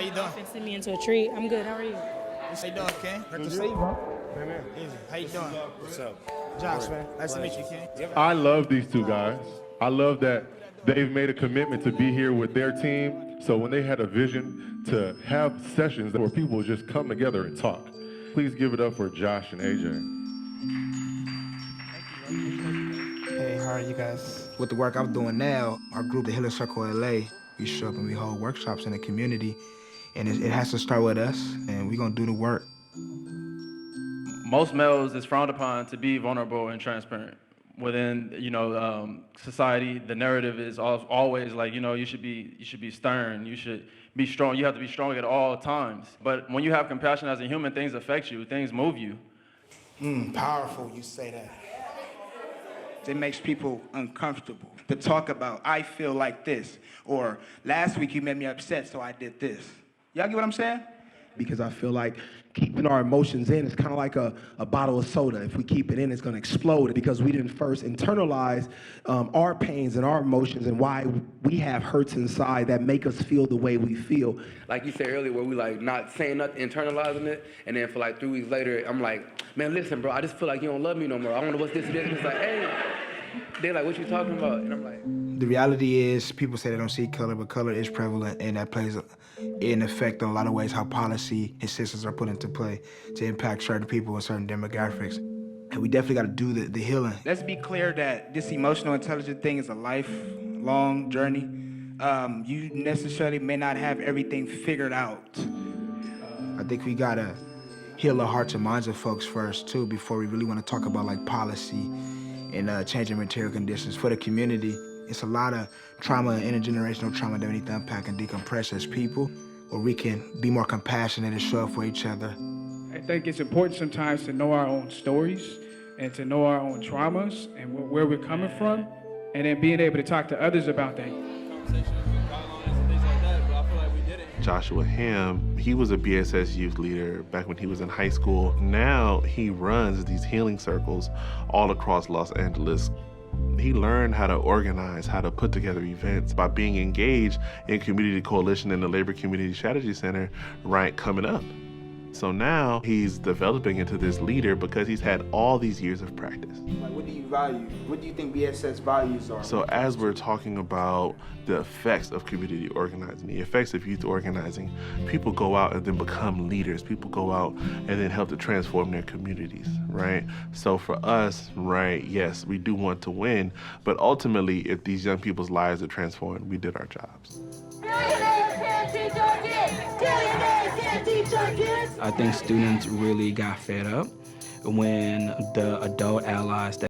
How you doing? Fixing me into a treat. I'm good. How are you? How you doing, King? Good to see you, bro. Easy. How you doing? What's up? Josh, man. Nice to meet you, King. I love these two guys. I love that they've made a commitment to be here with their team. So when they had a vision to have sessions where people would just come together and talk. Please give it up for Josh and AJ. Hey, how are you guys? With the work I'm doing now, our group, the Healing Circle LA, we show up and we hold workshops in the community. And it has to start with us, and we're gonna do the work. Most males, it's frowned upon to be vulnerable and transparent. Within, society, the narrative is always like, you should be stern, you should be strong, you have to be strong at all times. But when you have compassion as a human, things affect you, things move you. Powerful, you say that. It makes people uncomfortable to talk about, I feel like this, or last week you made me upset, so I did this. Y'all get what I'm saying? Because I feel like keeping our emotions in is kind of like a bottle of soda. If we keep it in, it's going to explode because we didn't first internalize our pains and our emotions and why we have hurts inside that make us feel the way we feel. Like you said earlier, where we like not saying nothing, internalizing it, and then for like 3 weeks later, I'm like, man, listen, bro, I just feel like you don't love me no more. I wonder what's this and this. And it's like, hey, they're like, what you talking about? And I'm like, The reality is, people say they don't see color, but color is prevalent, and that plays an effect on a lot of ways how policy and systems are put into play to impact certain people and certain demographics. And we definitely got to do the healing. Let's be clear that this emotional intelligence thing is a lifelong journey. You necessarily may not have everything figured out. I think we got to heal the hearts and minds of folks first, too, before we really want to talk about, like, policy and changing material conditions for the community. It's a lot of trauma and intergenerational trauma that we need to unpack and decompress as people, where we can be more compassionate and show up for each other. I think it's important sometimes to know our own stories and to know our own traumas and where we're coming from, and then being able to talk to others about that. Joshua Ham, he was a BSS youth leader back when he was in high school. Now he runs these healing circles all across Los Angeles. He learned how to organize, how to put together events by being engaged in Community Coalition and the Labor Community Strategy Center right coming up. So now he's developing into this leader because he's had all these years of practice. Like, what do you value? What do you think BSS values are? So as we're talking about the effects of community organizing, the effects of youth organizing, people go out and then become leaders. People go out and then help to transform their communities, right? So for us, right, yes, we do want to win, but ultimately, if these young people's lives are transformed, we did our jobs. I think students really got fed up when the adult allies that